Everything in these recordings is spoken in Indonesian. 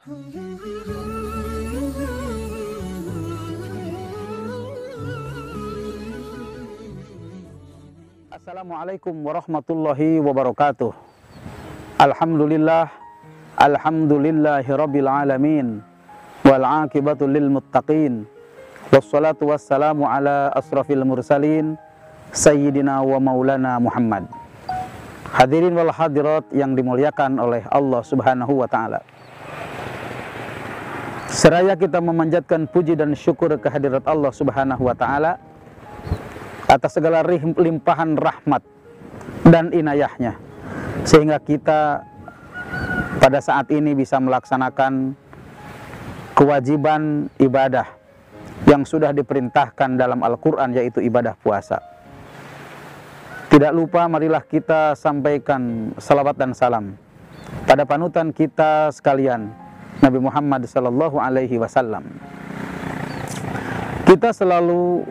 Assalamualaikum warahmatullahi wabarakatuh. Alhamdulillah, alhamdulillahirabbil alamin, wal aqibatu lil muttaqin, wassalatu wassalamu ala asrafil mursalin, sayyidina wa maulana Muhammad. Hadirin wal hadirat yang dimuliakan oleh Allah Subhanahu wa taala. Seraya kita memanjatkan puji dan syukur kehadirat Allah Subhanahu wa taala atas segala limpahan rahmat dan inayahnya, sehingga kita pada saat ini bisa melaksanakan kewajiban ibadah yang sudah diperintahkan dalam Al-Quran, yaitu ibadah puasa. Tidak lupa, marilah kita sampaikan salawat dan salam pada panutan kita sekalian, Nabi Muhammad sallallahu alaihi wasallam. Kita selalu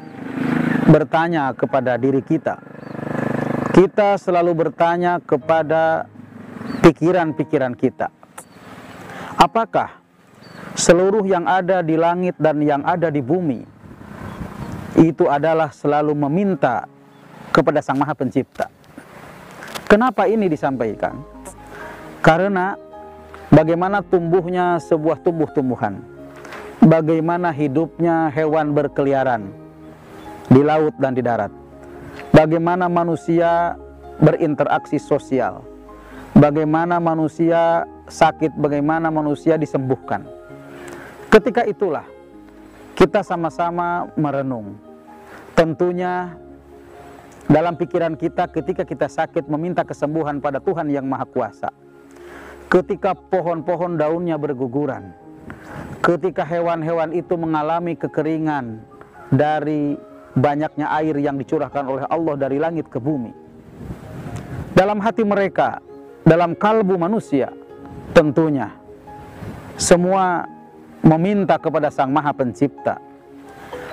bertanya kepada diri kita. Kita selalu bertanya kepada pikiran-pikiran kita. Apakah seluruh yang ada di langit dan yang ada di bumi itu adalah selalu meminta kepada Sang Maha Pencipta? Kenapa ini disampaikan? Karena bagaimana tumbuhnya sebuah tumbuh-tumbuhan, bagaimana hidupnya hewan berkeliaran di laut dan di darat, bagaimana manusia berinteraksi sosial, bagaimana manusia sakit, bagaimana manusia disembuhkan. Ketika itulah kita sama-sama merenung. Tentunya dalam pikiran kita ketika kita sakit meminta kesembuhan pada Tuhan yang Maha Kuasa. Ketika pohon-pohon daunnya berguguran, ketika hewan-hewan itu mengalami kekeringan dari banyaknya air yang dicurahkan oleh Allah dari langit ke bumi, dalam hati mereka, dalam kalbu manusia, tentunya semua meminta kepada Sang Maha Pencipta.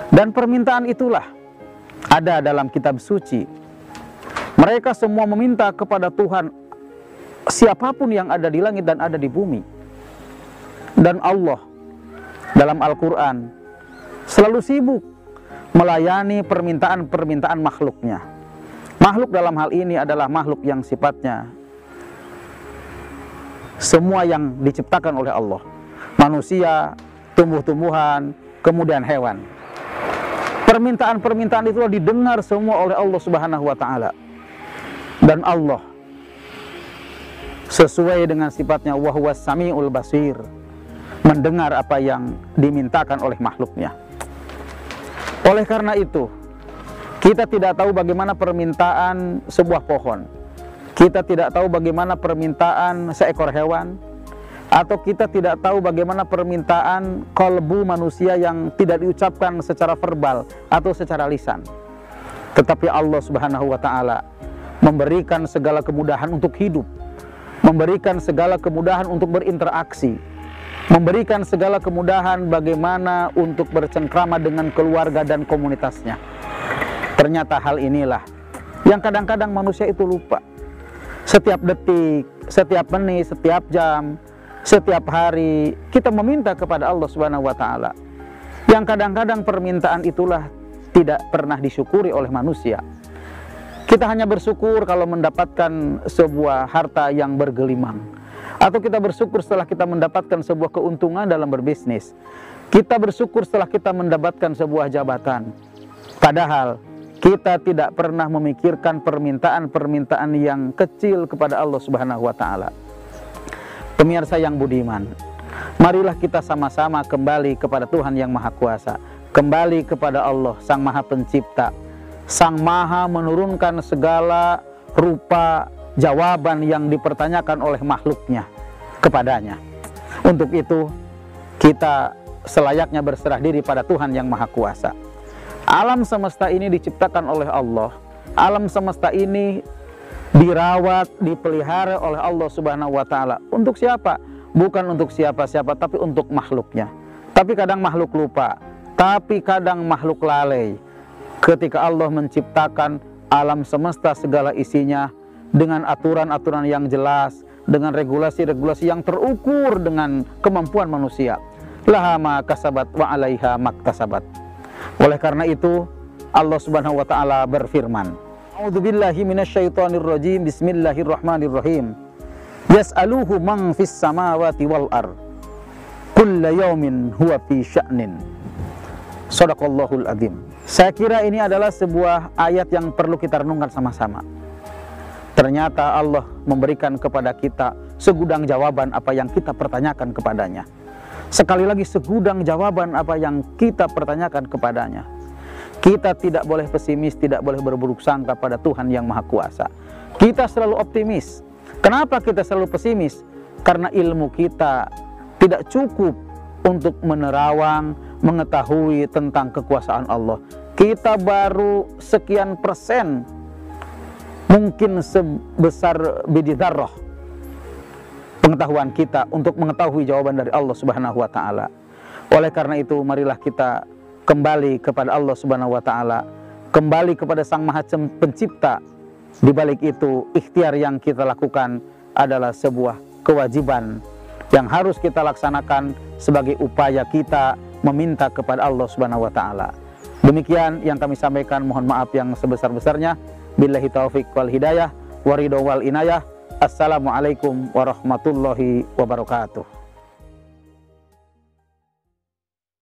Dan permintaan itulah ada dalam kitab suci. Mereka semua meminta kepada Tuhan, siapapun yang ada di langit dan ada di bumi. Dan Allah dalam Al-Quran selalu sibuk melayani permintaan-permintaan makhluknya. Makhluk dalam hal ini adalah makhluk yang sifatnya semua yang diciptakan oleh Allah. Manusia, tumbuh-tumbuhan, kemudian hewan. Permintaan-permintaan itu didengar semua oleh Allah Subhanahu wa taala. Dan Allah sesuai dengan sifatnya wa huwas samiul basir, mendengar apa yang dimintakan oleh makhluknya. Oleh karena itu, kita tidak tahu bagaimana permintaan sebuah pohon, kita tidak tahu bagaimana permintaan seekor hewan, atau kita tidak tahu bagaimana permintaan kalbu manusia yang tidak diucapkan secara verbal atau secara lisan. Tetapi Allah Subhanahu wa taala memberikan segala kemudahan untuk hidup, memberikan segala kemudahan untuk berinteraksi, memberikan segala kemudahan bagaimana untuk bercengkrama dengan keluarga dan komunitasnya. Ternyata hal inilah yang kadang-kadang manusia itu lupa. Setiap detik, setiap menit, setiap jam, setiap hari kita meminta kepada Allah Subhanahu wa taala, yang kadang-kadang permintaan itulah tidak pernah disyukuri oleh manusia. Kita hanya bersyukur kalau mendapatkan sebuah harta yang bergelimang, atau kita bersyukur setelah kita mendapatkan sebuah keuntungan dalam berbisnis. Kita bersyukur setelah kita mendapatkan sebuah jabatan. Padahal kita tidak pernah memikirkan permintaan-permintaan yang kecil kepada Allah Subhanahu wa taala. Pemirsa yang budiman, marilah kita sama-sama kembali kepada Tuhan yang Maha Kuasa, kembali kepada Allah Sang Maha Pencipta, Sang Maha menurunkan segala rupa jawaban yang dipertanyakan oleh makhluknya kepadanya. Untuk itu, kita selayaknya berserah diri pada Tuhan yang Maha Kuasa. Alam semesta ini diciptakan oleh Allah. Alam semesta ini dirawat, dipelihara oleh Allah Subhanahu wa taala. Untuk siapa? Bukan untuk siapa-siapa, tapi untuk makhluknya. Tapi kadang makhluk lupa, tapi kadang makhluk lalai. Ketika Allah menciptakan alam semesta segala isinya dengan aturan-aturan yang jelas, dengan regulasi-regulasi yang terukur dengan kemampuan manusia. Laha ma kasabat wa 'alaiha maktasabat. Oleh karena itu Allah Subhanahu wa taala berfirman, A'udzubillahi minasyaitonirrajim. Bismillahirrahmanirrahim. Yas'aluhu man fis samawati wal ard. Kulla yaumin huwa fi sya'nin. Shadaqallahul adzim. Saya kira ini adalah sebuah ayat yang perlu kita renungkan sama-sama. Ternyata Allah memberikan kepada kita segudang jawaban apa yang kita pertanyakan kepadanya. Sekali lagi, segudang jawaban apa yang kita pertanyakan kepadanya. Kita tidak boleh pesimis, tidak boleh berburuk sangka pada Tuhan yang Maha Kuasa. Kita selalu optimis. Kenapa kita selalu pesimis? Karena ilmu kita tidak cukup untuk menerawang, mengetahui tentang kekuasaan Allah. Kita baru sekian persen, mungkin sebesar biji dzarrah pengetahuan kita untuk mengetahui jawaban dari Allah Subhanahu wa taala. Oleh karena itu, marilah kita kembali kepada Allah Subhanahu wa taala, kembali kepada Sang Maha Pencipta. Di balik itu, ikhtiar yang kita lakukan adalah sebuah kewajiban yang harus kita laksanakan sebagai upaya kita meminta kepada Allah Subhanahu wa taala. Demikian yang kami sampaikan, mohon maaf yang sebesar-besarnya. Billahi taufik wal hidayah, waridho wal inayah. Assalamualaikum warahmatullahi wabarakatuh.